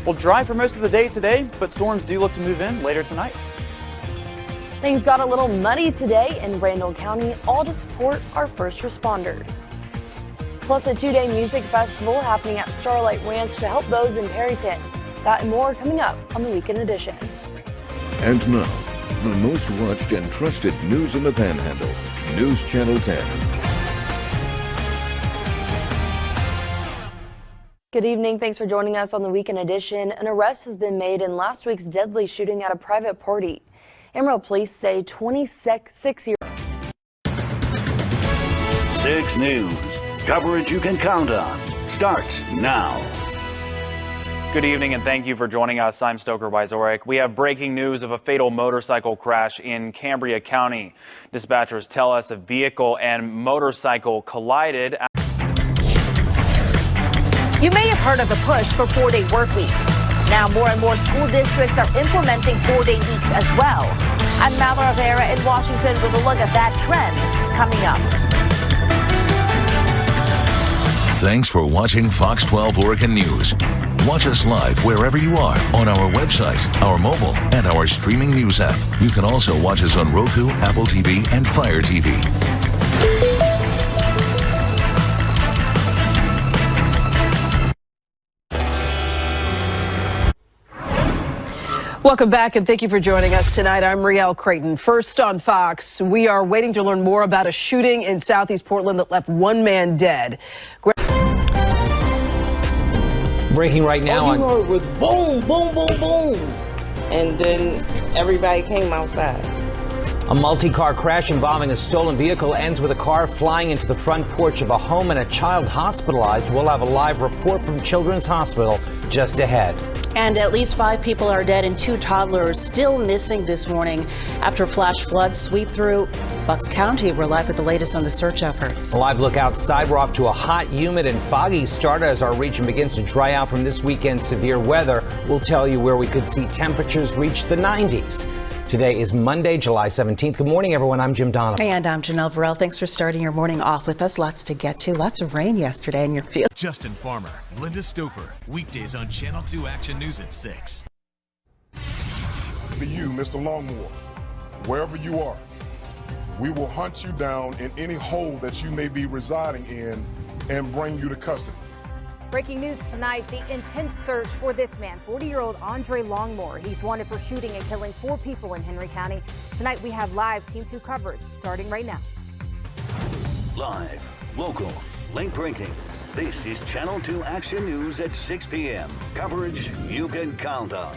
Well, dry for most of the day today, but storms do look to move in later tonight. Things got a little muddy today in Randall County, all to support our first responders. Plus a 2-day music festival happening at Starlight Ranch to help those in Perryton. That and more coming up on the Weekend Edition. And now, the most watched and trusted news in the Panhandle, News Channel 10. Good evening. Thanks for joining us on the Weekend Edition. An arrest has been made in last week's deadly shooting at a private party. Amarillo police say 26-year-old. 6 News. Coverage you can count on starts now. Good evening and thank you for joining us. I'm Stoker Wyzorek. We have breaking news of a fatal motorcycle crash in Cambria County. Dispatchers tell us a vehicle and motorcycle collided. You may have heard of the push for 4-day work weeks. Now more and more school districts are implementing 4-day weeks as well. I'm Mallory Rivera in Washington with a look at that trend coming up. Thanks for watching Fox 12 Oregon News. Watch us live wherever you are on our website, our mobile, and our streaming news app. You can also watch us on Roku, Apple TV, and Fire TV. Welcome back and thank you for joining us tonight. I'm Rielle Creighton. First on Fox, we are waiting to learn more about a shooting in Southeast Portland that left one man dead. Breaking right now all you heard was boom, boom, boom, boom. And then everybody came outside. A multi-car crash involving a stolen vehicle ends with a car flying into the front porch of a home and a child hospitalized. We'll have a live report from Children's Hospital just ahead. And at least 5 people are dead and 2 toddlers still missing this morning after flash floods sweep through Bucks County. We're live with the latest on the search efforts. A live look outside. We're off to a hot, humid and foggy start as our region begins to dry out from this weekend's severe weather. We'll tell you where we could see temperatures reach the 90s. Today is Monday, July 17th. Good morning, everyone. I'm Jim Donovan. And I'm Janelle Varell. Thanks for starting your morning off with us. Lots to get to. Lots of rain yesterday in your field. Justin Farmer, Linda Stouffer, weekdays on Channel 2 Action News at 6. For you, Mr. Longmore, wherever you are, we will hunt you down in any hole that you may be residing in and bring you to custody. Breaking news tonight, the intense search for this man, 40-year-old Andre Longmore. He's wanted for shooting and killing 4 people in Henry County. Tonight we have live Team 2 coverage starting right now. Live, local, late breaking. This is Channel 2 Action News at 6 p.m. Coverage you can count on.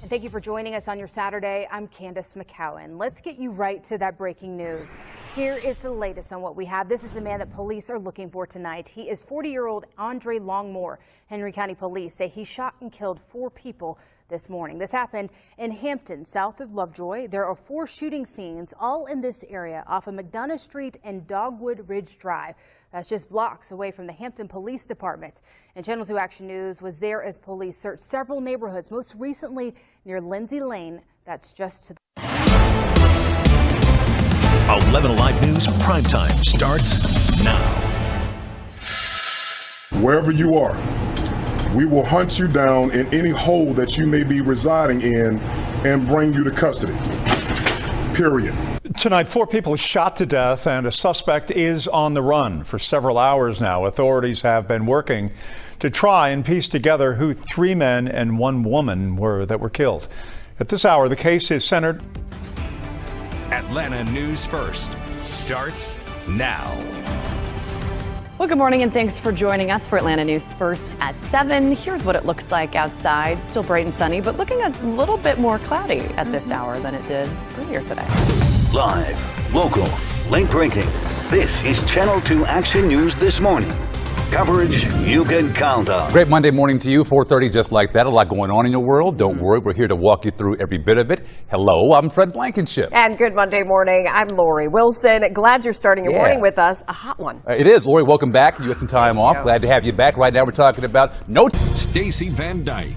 And thank you for joining us on your Saturday. I'm Candace McCowan. Let's get you right to that breaking news. Here is the latest on what we have. This is the man that police are looking for tonight. He is 40-year-old Andre Longmore. Henry County police say he shot and killed 4 people this morning. This happened in Hampton, south of Lovejoy. There are 4 shooting scenes all in this area off of McDonough Street and Dogwood Ridge Drive. That's just blocks away from the Hampton Police Department. And Channel 2 Action News was there as police searched several neighborhoods, most recently near Lindsay Lane. That's just to the 11 Alive News Primetime starts now. Wherever you are, we will hunt you down in any hole that you may be residing in and bring you to custody. Period. Tonight, 4 people shot to death and a suspect is on the run. For several hours now, authorities have been working to try and piece together who 3 men and 1 woman were that were killed. At this hour, the case is centered. Atlanta News First starts now. Well, good morning and thanks for joining us for Atlanta News First at 7. Here's what it looks like outside. Still bright and sunny, but looking a little bit more cloudy at this hour than it did earlier today. Live, local, late breaking. This is Channel 2 Action News this morning. Coverage you can count on. Great Monday morning to you, 4:30 just like that. A lot going on in your world. Don't worry, we're here to walk you through every bit of it. Hello, I'm Fred Blankenship. And good Monday morning. I'm Lori Wilson. Glad you're starting your morning with us. A hot one. It is. Lori, welcome back. You had some time off. Glad to have you back. Right now we're talking about Stacey Van Dyke,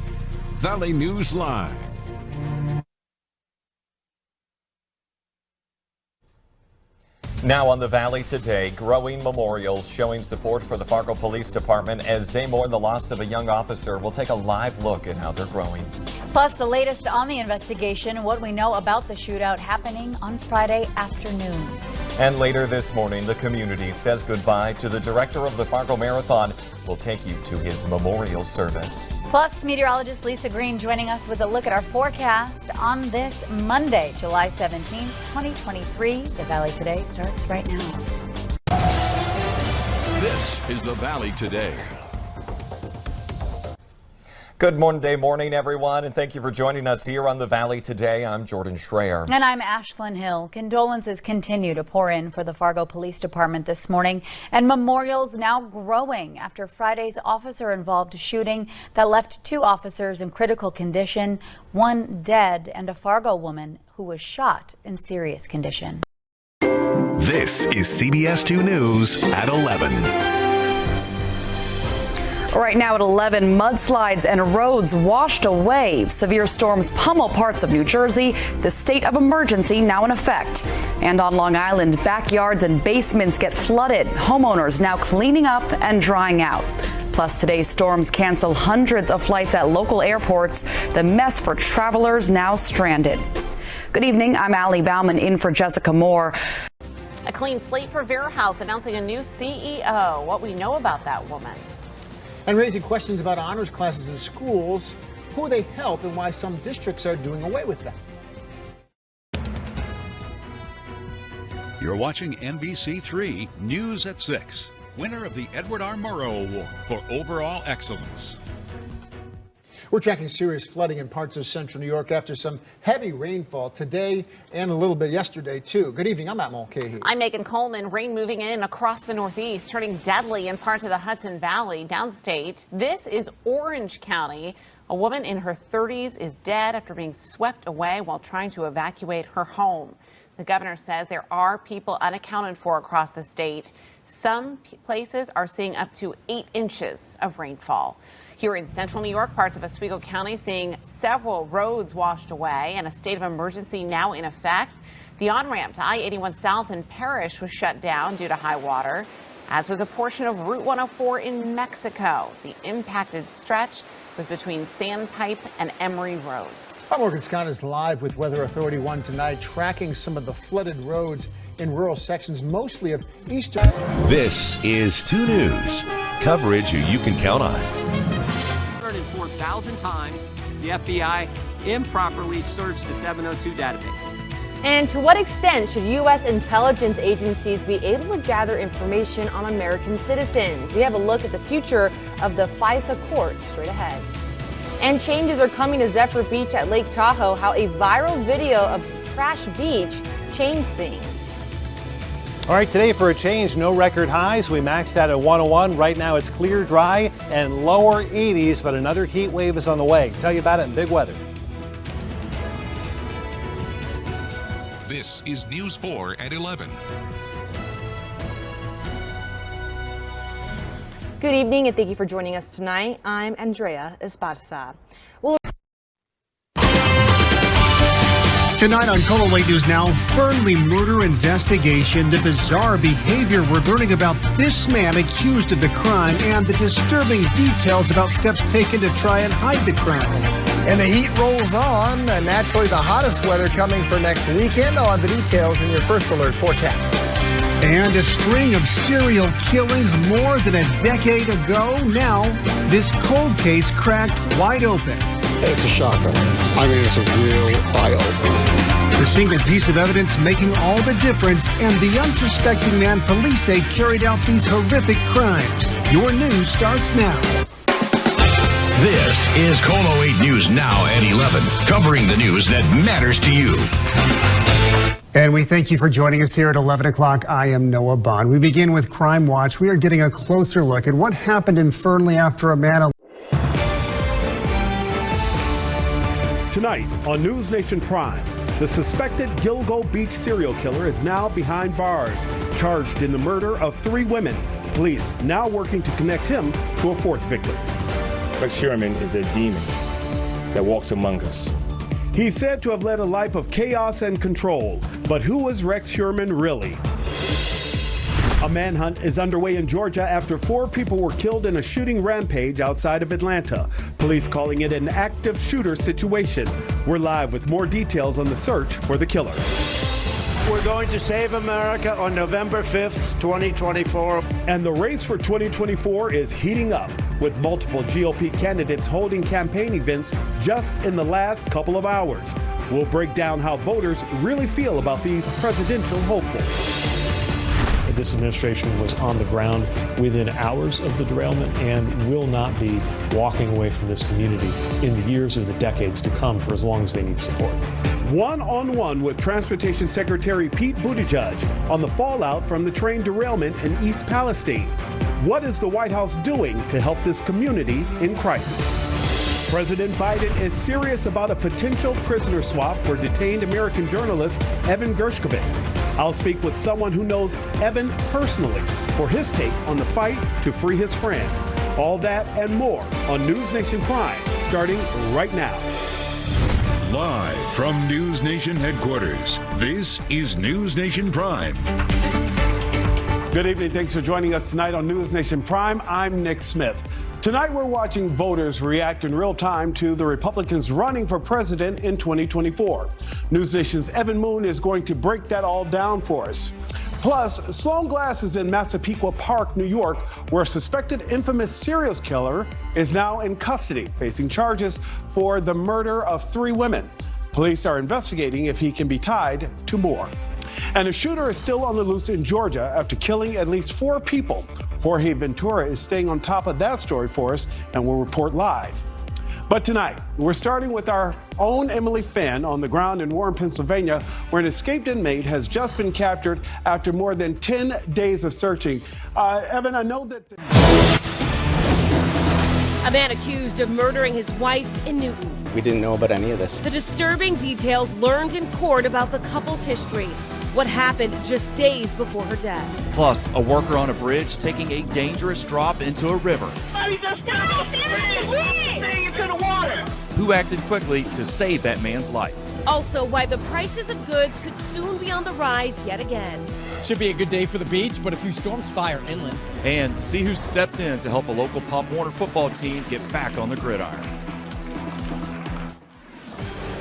Valley News Live. Now on the Valley today, growing memorials showing support for the Fargo Police Department as they mourn the loss of a young officer. We'll take a live look at how they're growing. Plus, the latest on the investigation, what we know about the shootout happening on Friday afternoon. And later this morning, the community says goodbye to the director of the Fargo Marathon. We'll take you to his memorial service. Plus, meteorologist Lisa Green joining us with a look at our forecast on this Monday, July 17th, 2023. The Valley Today starts right now. This is the Valley Today. Good Monday morning, everyone, and thank you for joining us here on the Valley Today. I'm Jordan Schreier. And I'm Ashlyn Hill. Condolences continue to pour in for the Fargo Police Department this morning, and memorials now growing after Friday's officer-involved shooting that left 2 officers in critical condition, 1 dead, and a Fargo woman who was shot in serious condition. This is CBS 2 News at 11. Right now at 11, mudslides and roads washed away. Severe storms pummel parts of New Jersey. The state of emergency now in effect. And on Long Island, backyards and basements get flooded. Homeowners now cleaning up and drying out. Plus, today's storms cancel hundreds of flights at local airports. The mess for travelers now stranded. Good evening. I'm Allie Bauman in for Jessica Moore. A clean slate for Vera House announcing a new CEO. What we know about that woman. And raising questions about honors classes in schools, who they help and why some districts are doing away with them. You're watching NBC3 News at 6. Winner of the Edward R. Murrow Award for Overall Excellence. We're tracking serious flooding in parts of central New York after some heavy rainfall today and a little bit yesterday, too. Good evening. I'm Matt Mulcahy. I'm Megan Coleman. Rain moving in across the Northeast, turning deadly in parts of the Hudson Valley downstate. This is Orange County. A woman in her 30s is dead after being swept away while trying to evacuate her home. The governor says there are people unaccounted for across the state. Some places are seeing up to 8 inches of rainfall. Here in central New York, parts of Oswego County seeing several roads washed away and a state of emergency now in effect. The on-ramp to I-81 South in Parrish was shut down due to high water, as was a portion of Route 104 in Mexico. The impacted stretch was between Sandpipe and Emery Roads. Our Morgan Scott is live with Weather Authority 1 tonight, tracking some of the flooded roads in rural sections, mostly of eastern. This is 2 News. Coverage you can count on. 104,000 times the FBI improperly searched the 702 database. And to what extent should U.S. intelligence agencies be able to gather information on American citizens? We have a look at the future of the FISA court straight ahead. And changes are coming to Zephyr Beach at Lake Tahoe, how a viral video of Trash Beach changed things. All right, today for a change, no record highs. We maxed out at 101. Right now it's clear, dry, and lower 80s, but another heat wave is on the way. Tell you about it in big weather. This is News 4 at 11. Good evening and thank you for joining us tonight. I'm Andrea Esparza. Tonight on Colo Late News Now, Fernley murder investigation, the bizarre behavior we're learning about this man accused of the crime, and the disturbing details about steps taken to try and hide the crime. And the heat rolls on, and naturally the hottest weather coming for next weekend. I'll have the details in your First Alert forecast. And a string of serial killings more than a decade ago. Now, this cold case cracked wide open. It's a shocker. I mean, it's a real eye-opener. The single piece of evidence making all the difference, and the unsuspecting man police say carried out these horrific crimes. Your news starts now. This is Colo 8 News Now at 11, covering the news that matters to you. And we thank you for joining us here at 11 o'clock. I am Noah Bond. We begin with Crime Watch. We are getting a closer look at what happened in Fernley after a man... Tonight on News Nation Prime, the suspected Gilgo Beach serial killer is now behind bars, charged in the murder of 3 women. Police now working to connect him to a 4th victim. Rex Sherman is a demon that walks among us. He's said to have led a life of chaos and control, but who was Rex Sherman really? A manhunt is underway in Georgia after 4 people were killed in a shooting rampage outside of Atlanta. Police calling it an active shooter situation. We're live with more details on the search for the killer. We're going to save America on November 5th, 2024. And the race for 2024 is heating up, with multiple GOP candidates holding campaign events just in the last couple of hours. We'll break down how voters really feel about these presidential hopefuls. This administration was on the ground within hours of the derailment and will not be walking away from this community in the years or the decades to come for as long as they need support. One-on-one with Transportation Secretary Pete Buttigieg on the fallout from the train derailment in East Palestine. What is the White House doing to help this community in crisis? President Biden is serious about a potential prisoner swap for detained American journalist Evan Gershkovich. I'll speak with someone who knows Evan personally for his take on the fight to free his friend. All that and more on News Nation Prime, starting right now. Live from News Nation headquarters, this is News Nation Prime. Good evening. Thanks for joining us tonight on News Nation Prime. I'm Nick Smith. Tonight, we're watching voters react in real time to the Republicans running for president in 2024. News Nation's Evan Moon is going to break that all down for us. Plus, Sloan Glass is in Massapequa Park, New York, where a suspected infamous serial killer is now in custody, facing charges for the murder of 3 women. Police are investigating if he can be tied to more. And a shooter is still on the loose in Georgia after killing at least 4 people. Jorge Ventura is staying on top of that story for us and will report live. But tonight, we're starting with our own Emily Fenn on the ground in Warren, Pennsylvania, where an escaped inmate has just been captured after more than 10 days of searching. Evan, I know that... A man accused of murdering his wife in Newton. We didn't know about any of this. The disturbing details learned in court about the couple's history. What happened just days before her death. Plus, a worker on a bridge taking a dangerous drop into a river. Who acted quickly to save that man's life. Also, why the prices of goods could soon be on the rise yet again. Should be a good day for the beach, but a few storms fire inland. And see who stepped in to help a local Pop Warner football team get back on the gridiron.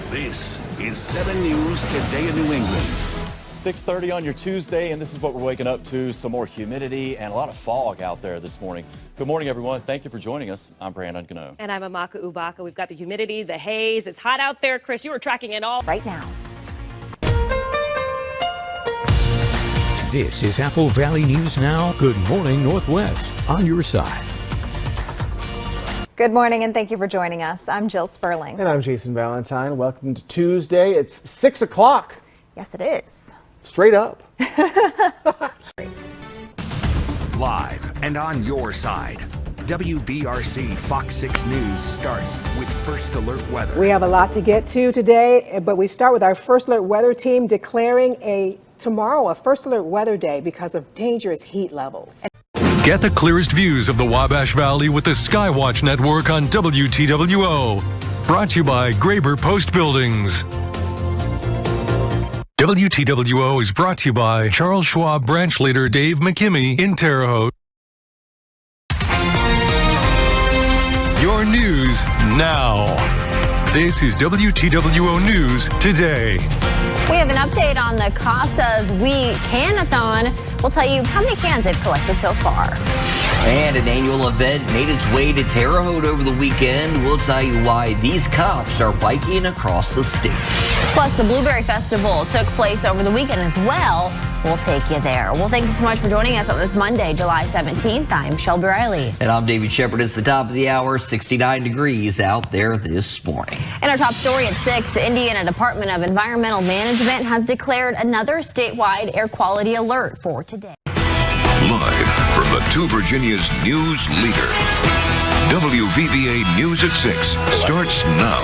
This is 7 News Today in New England. 6:30 on your Tuesday, and this is what we're waking up to. Some more humidity and a lot of fog out there this morning. Good morning, everyone. Thank you for joining us. I'm Brandon Gano. And I'm Amaka Ubaka. We've got the humidity, the haze. It's hot out there. Chris, you were tracking it all right now. This is Apple Valley News Now. Good morning, Northwest, on your side. Good morning, and thank you for joining us. I'm Jill Sperling. And I'm Jason Valentine. Welcome to Tuesday. It's 6 o'clock. Yes, it is. Straight up. Live and on your side. WBRC Fox 6 News starts with First Alert Weather. We have a lot to get to today, but we start with our First Alert Weather team declaring tomorrow a First Alert Weather Day because of dangerous heat levels. Get the clearest views of the Wabash Valley with the Skywatch Network on WTWO. Brought to you by Graber Post Buildings. WTWO is brought to you by Charles Schwab branch leader Dave McKimmey in Terre Haute. Your news now. This is WTWO News Today. We have an update on the Casa's We Can-a-thon. We'll tell you how many cans they've collected so far. And an annual event made its way to Terre Haute over the weekend. We'll tell you why these cops are biking across the state. Plus, the Blueberry Festival took place over the weekend as well. We'll take you there. Well, thank you so much for joining us on this Monday, July 17th. I'm Shelby Riley. And I'm David Shepard. It's the top of the hour, 69 degrees out there this morning. In our top story at 6, the Indiana Department of Environmental Management has declared another statewide air quality alert for today. Live from the Two Virginias news leader. WVVA News at 6 starts now.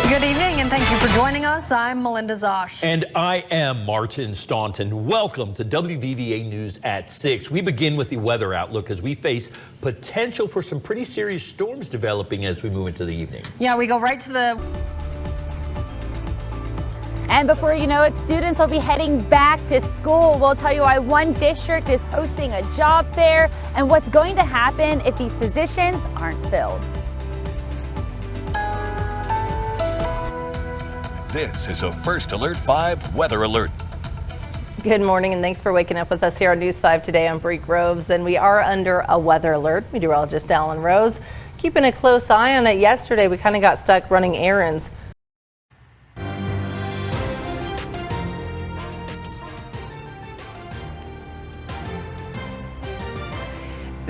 Good evening, and thank you for joining us. I'm Melinda Zosh. And I am Martin Staunton. Welcome to WVVA News at 6. We begin with the weather outlook as we face potential for some pretty serious storms developing as we move into the evening. Yeah, we go right to the... And before you know it, students will be heading back to school. We'll tell you why one district is hosting a job fair and what's going to happen if these positions aren't filled. This is a First Alert 5 weather alert. Good morning and thanks for waking up with us here on News 5 today. I'm Bree Groves and we are under a weather alert. Meteorologist Alan Rose keeping a close eye on it. Yesterday we kind of got stuck running errands.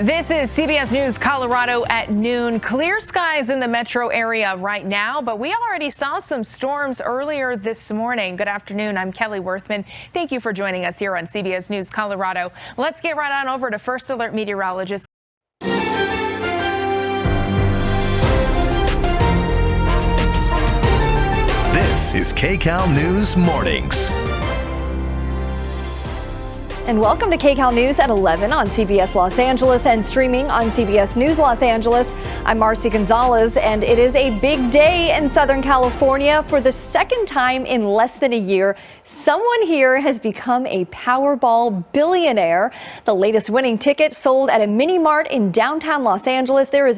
This is CBS News Colorado at noon. Clear skies in the metro area right now, but we already saw some storms earlier this morning. Good afternoon. I'm Kelly Worthman. Thank you for joining us here on CBS News Colorado. Let's get right on over to First Alert meteorologist. This is KCAL News Mornings. And welcome to KCAL News at 11 on CBS Los Angeles and streaming on CBS News Los Angeles. I'm Marcy Gonzalez, and it is a big day in Southern California. For the second time in less than a year, someone here has become a Powerball billionaire. The latest winning ticket sold at a mini mart in downtown Los Angeles. There is